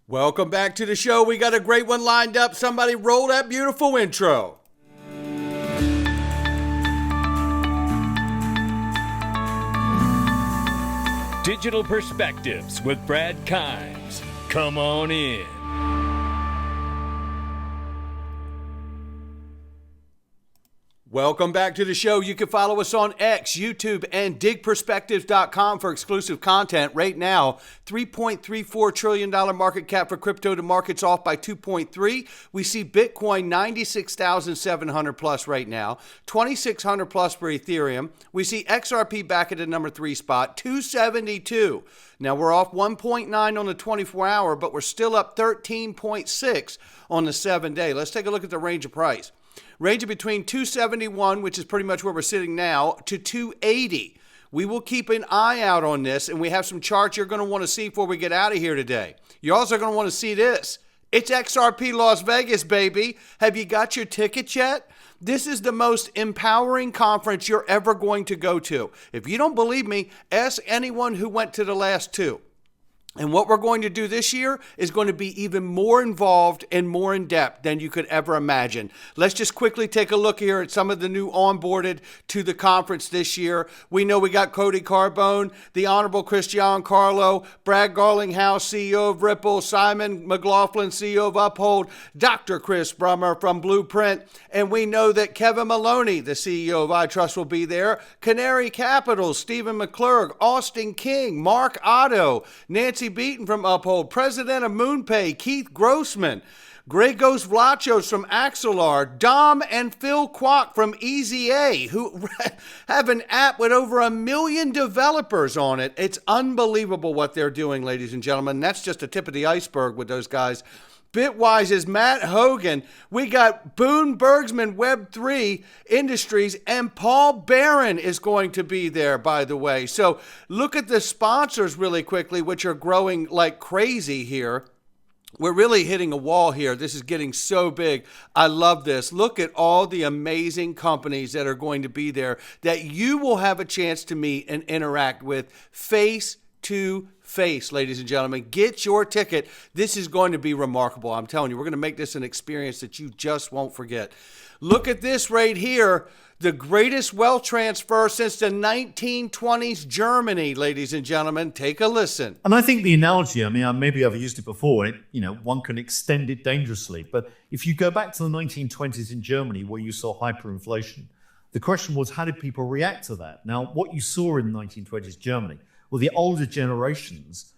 Welcome back to the show. We got a great one lined up. Somebody roll that beautiful intro. Digital Perspectives with Brad Kimes. Come on in. Welcome back to the show. You can follow us on X, YouTube, and digperspectives.com for exclusive content. Right now, $3.34 trillion market cap for crypto. The market's off by 2.3. We see Bitcoin 96,700 plus right now, 2,600 plus for Ethereum. We see XRP back at the number 3 spot, 272. Now we're off 1.9 on the 24-hour, but we're still up 13.6 on the 7-day. Let's take a look at the range of price. Ranging between 271, which is pretty much where we're sitting now, to 280. We will keep an eye out on this, and we have some charts you're going to want to see before we get out of here today. You're also going to want to see this. It's XRP Las Vegas, baby. Have you got your tickets yet? This is the most empowering conference you're ever going to go to. If you don't believe me, ask anyone who went to the last two. And what we're going to do this year is going to be even more involved and more in depth than you could ever imagine. Let's just quickly take a look here at some of the new onboarded to the conference this year. We know we got Cody Carbone, the Honorable Christian Carlo, Brad Garlinghouse, CEO of Ripple, Simon McLaughlin, CEO of Uphold, Dr. Chris Brummer from Blueprint, and we know that Kevin Maloney, the CEO of iTrust, will be there, Canary Capital, Stephen McClurg, Austin King, Mark Otto, Nancy Beaton from Uphold, President of MoonPay, Keith Grossman, Gregos Vlachos from Axelar, Dom and Phil Kwok from EZA, who have an app with over 1 million developers on it. It's unbelievable what they're doing, ladies and gentlemen. That's just the tip of the iceberg with those guys. Bitwise is Matt Hogan. We got Boone Bergsman, Web3 Industries, and Paul Barron is going to be there, by the way. So look at the sponsors really quickly, which are growing like crazy here. We're really hitting a wall here. This is getting so big. I love this. Look at all the amazing companies that are going to be there that you will have a chance to meet and interact with face to face, ladies and gentlemen. Get your ticket. This is going to be remarkable. I'm telling you, we're going to make this an experience that you just won't forget. Look at this right here. The greatest wealth transfer since the 1920s Germany, ladies and gentlemen. Take a listen. And I think the analogy, maybe I've used it before, one can extend it dangerously. But if you go back to the 1920s in Germany, where you saw hyperinflation, the question was, how did people react to that? Now, what you saw in the 1920s Germany, well, the older generations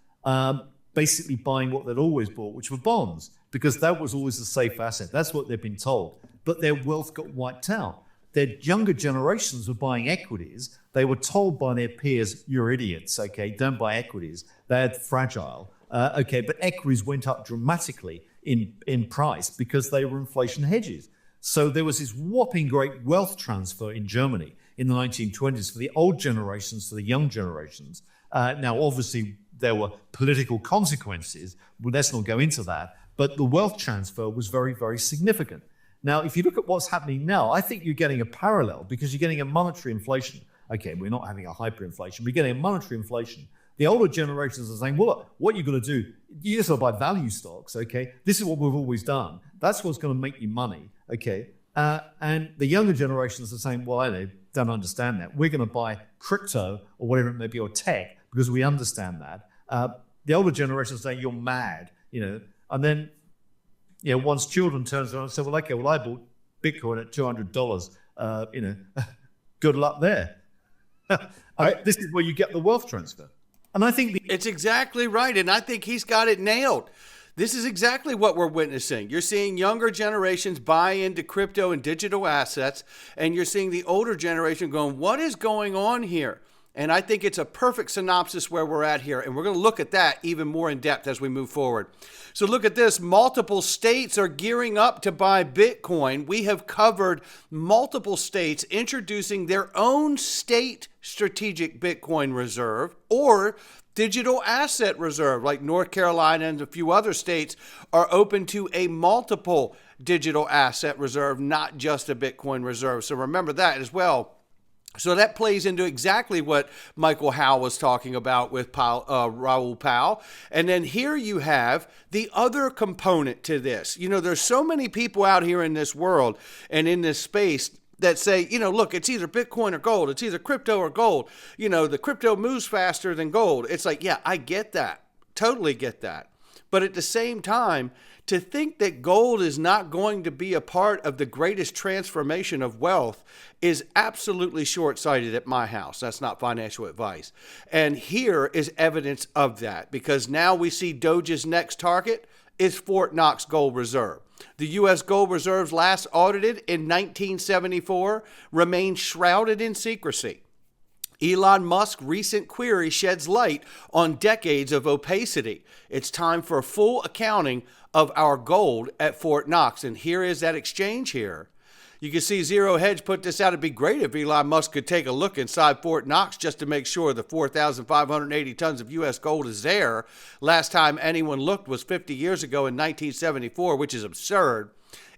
basically buying what they'd always bought, which were bonds, because that was always a safe asset. That's what they've been told. But their wealth got wiped out. Their younger generations were buying equities. They were told by their peers, you're idiots, okay, don't buy equities. They're fragile, but equities went up dramatically in price because they were inflation hedges. So there was this whopping great wealth transfer in Germany in the 1920s for the old generations to the young generations. Now, obviously, there were political consequences. Well, let's not go into that. But the wealth transfer was very, very significant. Now, if you look at what's happening now, I think you're getting a parallel because you're getting a monetary inflation. Okay, we're not having a hyperinflation. We're getting a monetary inflation. The older generations are saying, well, look, what you're going to do, you just got to buy value stocks, okay? This is what we've always done. That's what's going to make you money, okay? And the younger generations are saying, well, I don't understand that. We're going to buy crypto or whatever it may be, or tech, because we understand that. The older generation is saying, you're mad, and then, once children turns around and say, well, okay, I bought Bitcoin at $200, good luck there. This is where you get the wealth transfer. And I think it's exactly right. And I think he's got it nailed. This is exactly what we're witnessing. You're seeing younger generations buy into crypto and digital assets, and you're seeing the older generation going, what is going on here? And I think it's a perfect synopsis where we're at here. And we're going to look at that even more in depth as we move forward. So look at this. Multiple states are gearing up to buy Bitcoin. We have covered multiple states introducing their own state strategic Bitcoin reserve or digital asset reserve, like North Carolina and a few other states are open to a multiple digital asset reserve, not just a Bitcoin reserve. So remember that as well. So that plays into exactly what Michael Howe was talking about with Raoul Pal. And then here you have the other component to this. There's so many people out here in this world and in this space that say, look, it's either Bitcoin or gold. It's either crypto or gold. The crypto moves faster than gold. It's like, yeah, I get that. Totally get that. But at the same time, to think that gold is not going to be a part of the greatest transformation of wealth is absolutely short-sighted at my house. That's not financial advice. And here is evidence of that, because now we see Doge's next target is Fort Knox Gold Reserve. The U.S. gold reserves last audited in 1974 remain shrouded in secrecy. Elon Musk's recent query sheds light on decades of opacity. It's time for a full accounting of our gold at Fort Knox. And here is that exchange here. You can see Zero Hedge put this out. It'd be great if Elon Musk could take a look inside Fort Knox just to make sure the 4,580 tons of U.S. gold is there. Last time anyone looked was 50 years ago in 1974, which is absurd.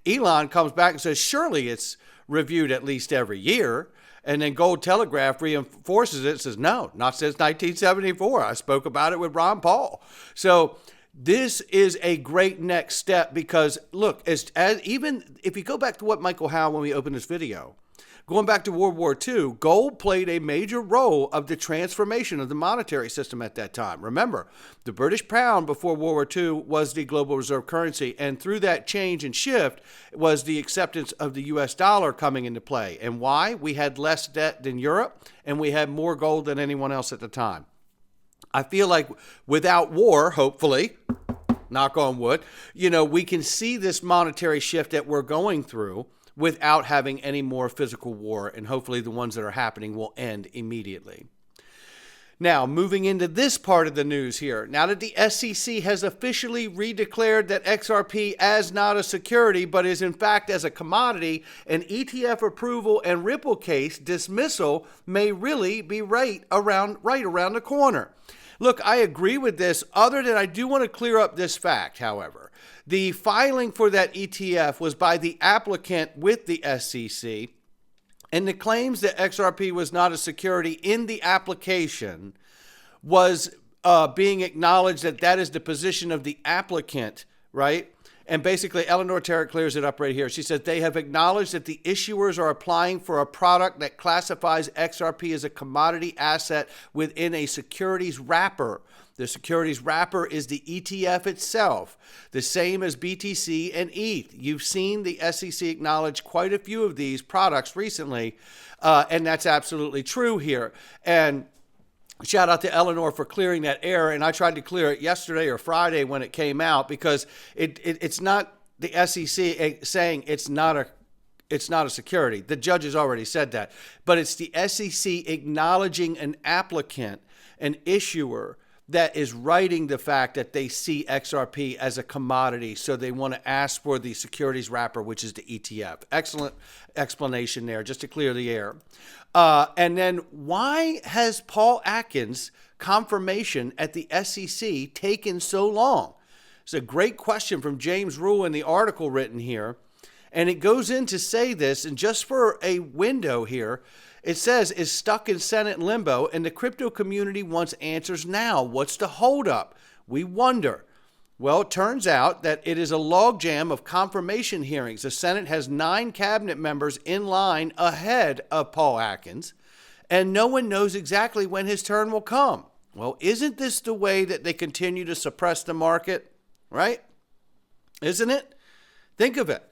Elon comes back and says, surely it's reviewed at least every year. And then Gold Telegraph reinforces it and says, no, not since 1974. I spoke about it with Ron Paul. So this is a great next step because, look, even if you go back to what Michael Howe, when we opened this video, going back to World War II, gold played a major role of the transformation of the monetary system at that time. Remember, the British pound before World War II was the global reserve currency, and through that change and shift was the acceptance of the U.S. dollar coming into play. And why? We had less debt than Europe, and we had more gold than anyone else at the time. I feel like without war, hopefully, knock on wood, we can see this monetary shift that we're going through without having any more physical war, and hopefully the ones that are happening will end immediately. Now, moving into this part of the news here. Now that the SEC has officially redeclared that XRP as not a security, but is in fact as a commodity, an ETF approval and Ripple case dismissal may really be right around the corner. Look, I agree with this, other than I do want to clear up this fact, however. The filing for that ETF was by the applicant with the SEC, and the claims that XRP was not a security in the application was being acknowledged that is the position of the applicant, right? And basically, Eleanor Terrett clears it up right here. She said they have acknowledged that the issuers are applying for a product that classifies XRP as a commodity asset within a securities wrapper. The securities wrapper is the ETF itself, the same as BTC and ETH. You've seen the SEC acknowledge quite a few of these products recently, and that's absolutely true here. And shout out to Eleanor for clearing that error, and I tried to clear it yesterday or Friday when it came out, because it's not the SEC saying it's not a security. The judge has already said that. But it's the SEC acknowledging an applicant, an issuer, that is writing the fact that they see XRP as a commodity, so they want to ask for the securities wrapper, which is the ETF. Excellent explanation there, just to clear the air. And then why has Paul Atkins' confirmation at the SEC taken so long? It's a great question from James Rule in the article written here. And it goes in to say this, and just for a window here, it says, is stuck in Senate limbo, and the crypto community wants answers now. What's the holdup? We wonder. Well, it turns out that it is a logjam of confirmation hearings. The Senate has 9 cabinet members in line ahead of Paul Atkins, and no one knows exactly when his turn will come. Well, isn't this the way that they continue to suppress the market, right? Isn't it? Think of it.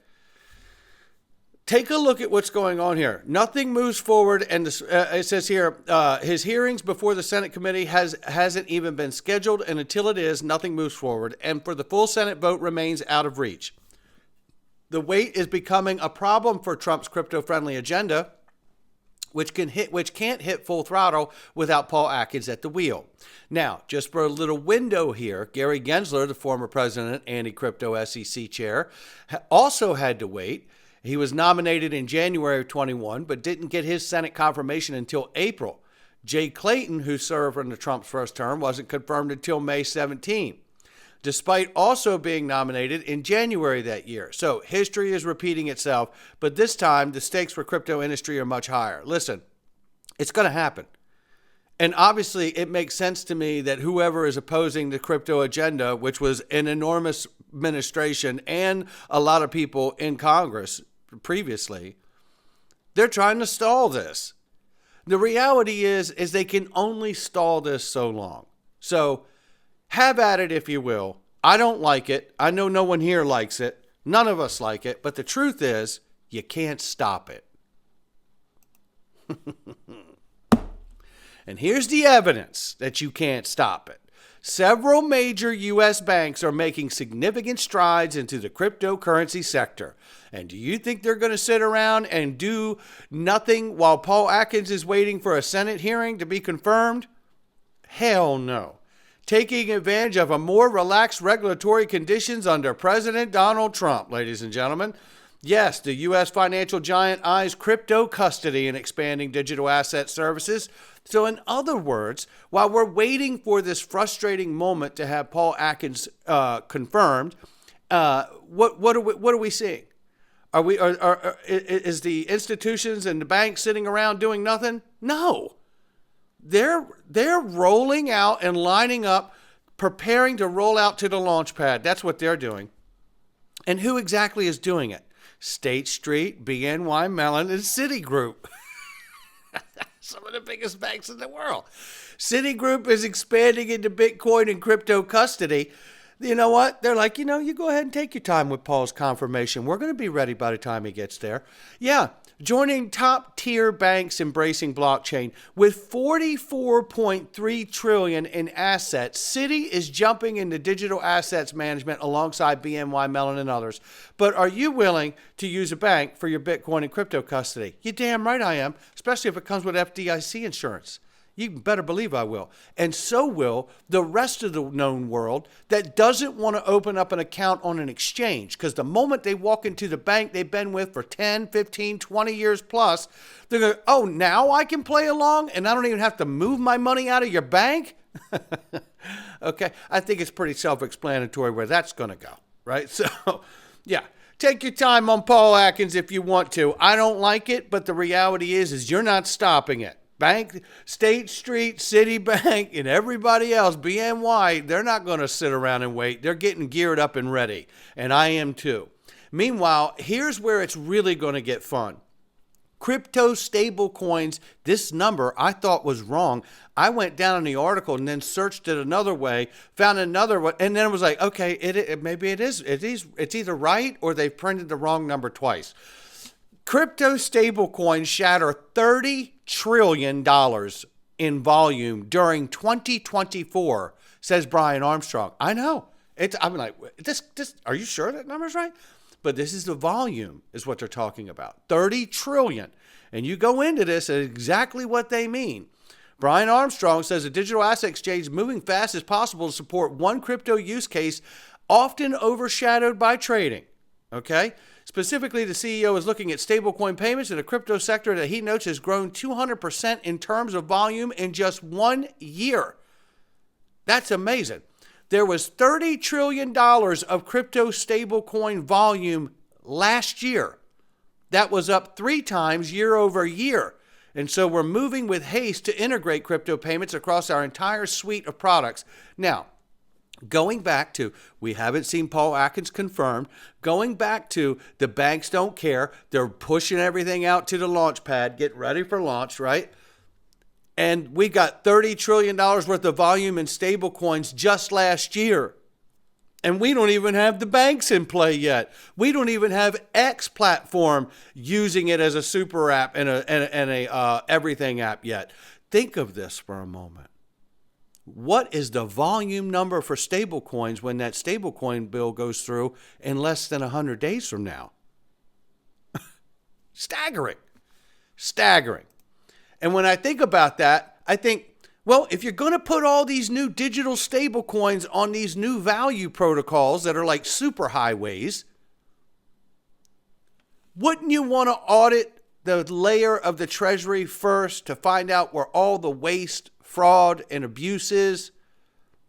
Take a look at what's going on here. Nothing moves forward, and it says here, his hearings before the Senate committee hasn't even been scheduled, and until it is, nothing moves forward, and for the full Senate vote remains out of reach. The wait is becoming a problem for Trump's crypto-friendly agenda, which can't hit full throttle without Paul Atkins at the wheel. Now, just for a little window here, Gary Gensler, the former president, anti-crypto SEC chair, also had to wait. He was nominated in January of 21, but didn't get his Senate confirmation until April. Jay Clayton, who served under Trump's first term, wasn't confirmed until May 17, despite also being nominated in January that year. So history is repeating itself, but this time the stakes for crypto industry are much higher. Listen, It's going to happen. And obviously, it makes sense to me that whoever is opposing the crypto agenda, which was an enormous administration and a lot of people in Congress previously, they're trying to stall this. The reality is they can only stall this so long. So have at it if you will. I don't like it. I know no one here likes it. None of us like it. But the truth is, you can't stop it. And here's the evidence that you can't stop it. Several major U.S. banks are making significant strides into the cryptocurrency sector. And do you think they're going to sit around and do nothing while Paul Atkins is waiting for a Senate hearing to be confirmed? Hell no. Taking advantage of a more relaxed regulatory conditions under President Donald Trump, ladies and gentlemen. Yes, the U.S. financial giant eyes crypto custody and expanding digital asset services. So in other words, while we're waiting for this frustrating moment to have Paul Atkins confirmed, what are we seeing? Is the institutions and the banks sitting around doing nothing? No. They're rolling out and lining up, preparing to roll out to the launch pad. That's what they're doing. And who exactly is doing it? State Street, BNY Mellon, and Citigroup. Some of the biggest banks in the world. Citigroup is expanding into Bitcoin and crypto custody. You know what? They're like, you go ahead and take your time with Paul's confirmation. We're going to be ready by the time he gets there. Yeah, joining top-tier banks embracing blockchain. With $44.3 trillion in assets, Citi is jumping into digital assets management alongside BNY Mellon and others. But are you willing to use a bank for your Bitcoin and crypto custody? You're damn right I am, especially if it comes with FDIC insurance. You better believe I will. And so will the rest of the known world that doesn't want to open up an account on an exchange. Because the moment they walk into the bank they've been with for 10, 15, 20 years plus, they're going, oh, now I can play along and I don't even have to move my money out of your bank? Okay, I think it's pretty self-explanatory where that's going to go, right? So, yeah. Take your time on Paul Atkins if you want to. I don't like it, but the reality is you're not stopping it. Bank, State Street, Citibank, and everybody else, BNY, they're not going to sit around and wait. They're getting geared up and ready, and I am too. Meanwhile, here's where it's really going to get fun. Crypto stablecoins, this number I thought was wrong. I went down in the article and then searched it another way, found another one, and then it was like, okay, maybe it is. It's either right or they've printed the wrong number twice. Crypto stablecoins shatter $30 trillion in volume during 2024, says Brian Armstrong. I know. I'm like, this. Are you sure that number's right? But this is the volume is what they're talking about. 30 trillion. And you go into this and exactly what they mean. Brian Armstrong says a digital asset exchange is moving fast as possible to support one crypto use case, often overshadowed by trading. Okay? Specifically, the CEO is looking at stablecoin payments in a crypto sector that he notes has grown 200% in terms of volume in just 1 year. That's amazing. There was $30 trillion of crypto stablecoin volume last year. That was up 3 times year over year. And so we're moving with haste to integrate crypto payments across our entire suite of products. Now, going back to, we haven't seen Paul Atkins confirmed, going back to the banks don't care. They're pushing everything out to the launch pad, get ready for launch, right? And we got $30 trillion worth of volume in stable coins just last year. And we don't even have the banks in play yet. We don't even have X platform using it as a super app and a everything app yet. Think of this for a moment. What is the volume number for stablecoins when that stablecoin bill goes through in less than 100 days from now? Staggering. Staggering. And when I think about that, I think, well, if you're going to put all these new digital stablecoins on these new value protocols that are like super highways, wouldn't you want to audit the layer of the Treasury first to find out where all the waste, fraud, and abuse is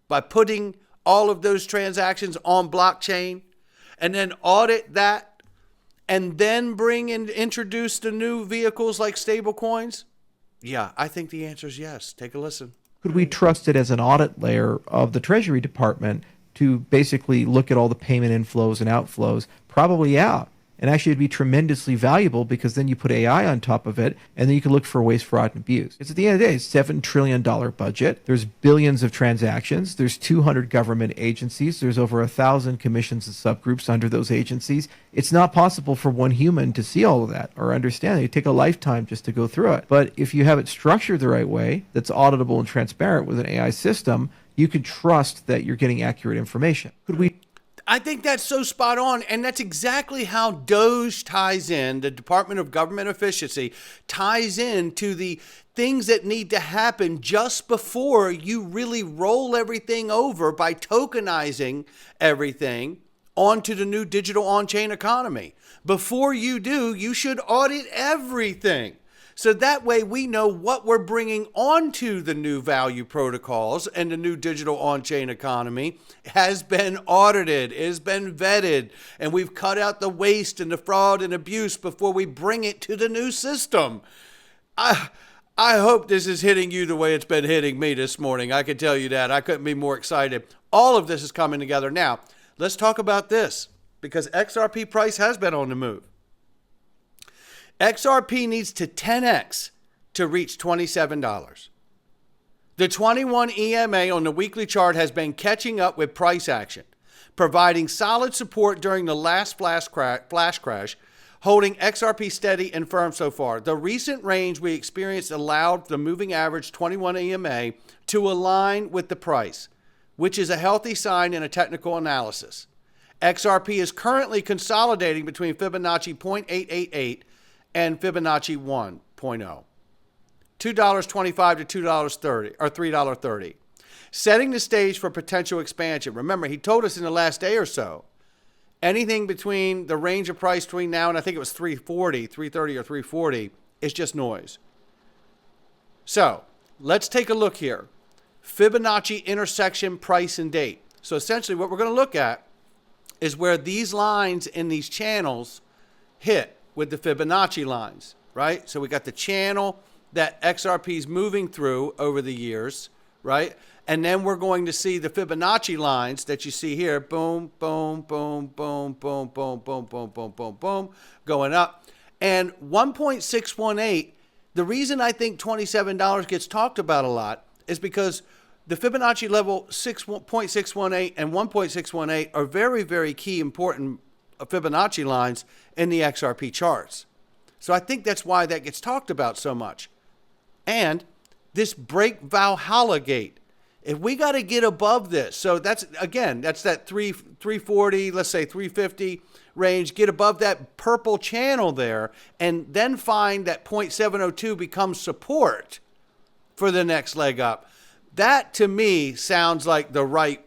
by putting all of those transactions on blockchain, and then audit that and then bring and introduce the new vehicles like stablecoins? Yeah, I think the answer is yes. Take a listen. Could we trust it as an audit layer of the Treasury Department to basically look at all the payment inflows and outflows? Probably, yeah. And actually, it'd be tremendously valuable because then you put AI on top of it, and then you can look for waste, fraud, and abuse. Because at the end of the day, it's a $7 trillion budget. There's billions of transactions. There's 200 government agencies. There's over 1,000 commissions and subgroups under those agencies. It's not possible for one human to see all of that or understand it. It'd take a lifetime just to go through it. But if you have it structured the right way, that's auditable and transparent with an AI system, you can trust that you're getting accurate information. Could we? I think that's so spot on, and that's exactly how DOGE ties in, the Department of Government Efficiency, ties in to the things that need to happen just before you really roll everything over by tokenizing everything onto the new digital on-chain economy. Before you do, you should audit everything. So that way we know what we're bringing onto the new value protocols and the new digital on-chain economy has been audited, has been vetted, and we've cut out the waste and the fraud and abuse before we bring it to the new system. I hope this is hitting you the way it's been hitting me this morning. I can tell you that. I couldn't be more excited. All of this is coming together. Now, let's talk about this because XRP price has been on the move. XRP needs to 10x to reach $27. The 21 EMA on the weekly chart has been catching up with price action, providing solid support during the last flash crash, holding XRP steady and firm so far. The recent range we experienced allowed the moving average 21 EMA to align with the price, which is a healthy sign in a technical analysis. XRP is currently consolidating between Fibonacci 0.888 and Fibonacci 1.0. $2.25 to $2.30 or $3.30. Setting the stage for potential expansion. Remember, he told us in the last day or so, anything between the range of price between now and I think it was 330 or 340 is just noise. So let's take a look here. Fibonacci intersection price and date. So essentially what we're going to look at is where these lines in these channels hit with the Fibonacci lines, right? So we got the channel that XRP is moving through over the years, right? And then we're going to see the Fibonacci lines that you see here, boom, boom, boom, boom, boom, boom, boom, boom, boom, boom, boom, going up. And 1.618, the reason I think $27 gets talked about a lot is because the Fibonacci level 6.618 and 1.618 are very, very key important Fibonacci lines in the XRP charts. So I think that's why that gets talked about so much. And this break Valhalla gate, if we got to get above this, so that's, again, that's that 340, let's say 350 range, get above that purple channel there, and then find that 0.702 becomes support for the next leg up. That, to me, sounds like the right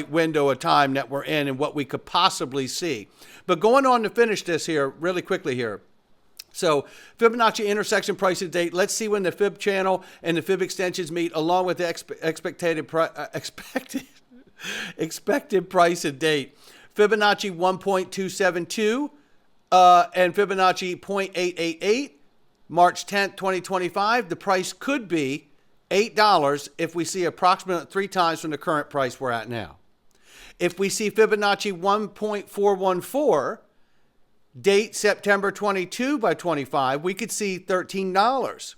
window of time that we're in and what we could possibly see. But going on to finish this here really quickly here. So Fibonacci intersection price and date. Let's see when the Fib channel and the Fib extensions meet along with the expected price and date. Fibonacci 1.272 and Fibonacci 0.888. March 10th, 2025. The price could be $8 if we see approximately 3 times from the current price we're at now. If we see Fibonacci 1.414, date September 22 by 25, we could see $13.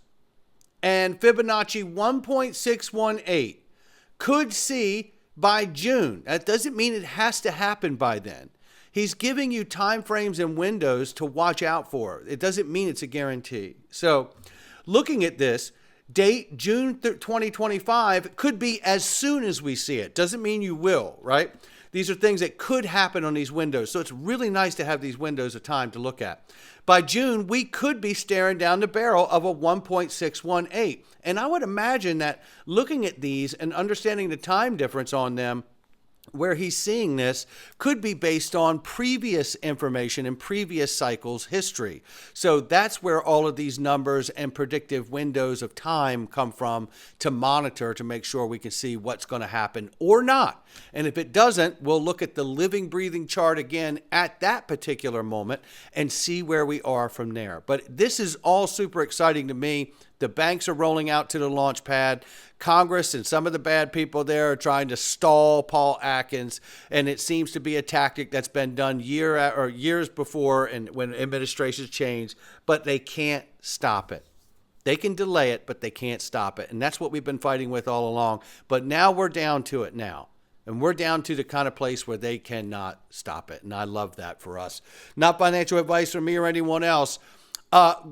And Fibonacci 1.618 could see by June. That doesn't mean it has to happen by then. He's giving you time frames and windows to watch out for. It doesn't mean it's a guarantee. So looking at this, date June 2025 could be as soon as we see it. Doesn't mean you will, right? These are things that could happen on these windows. So it's really nice to have these windows of time to look at. By June, we could be staring down the barrel of a 1.618. And I would imagine that looking at these and understanding the time difference on them, where he's seeing this could be based on previous information and previous cycles history. So that's where all of these numbers and predictive windows of time come from to monitor to make sure we can see what's going to happen or not. And if it doesn't, we'll look at the living, breathing chart again at that particular moment and see where we are from there. But this is all super exciting to me. The banks are rolling out to the launch pad. Congress and some of the bad people there are trying to stall Paul Atkins, and it seems to be a tactic that's been done years before and when administrations change, but they can't stop it. They can delay it, but they can't stop it. And that's what we've been fighting with all along. But now we're down to it now. And we're down to the kind of place where they cannot stop it. And I love that for us. Not financial advice from me or anyone else.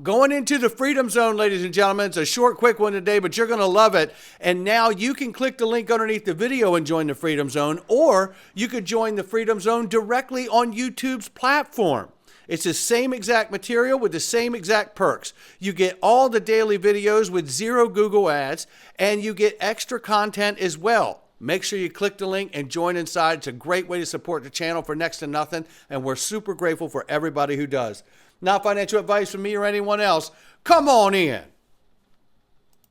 Going into the Freedom Zone, ladies and gentlemen. It's a short, quick one today, but you're going to love it. And now you can click the link underneath the video and join the Freedom Zone, or you could join the Freedom Zone directly on YouTube's platform. It's the same exact material with the same exact perks. You get all the daily videos with 0 Google ads, and you get extra content as well. Make sure you click the link and join inside. It's a great way to support the channel for next to nothing, and we're super grateful for everybody who does. Not financial advice from me or anyone else. Come on in.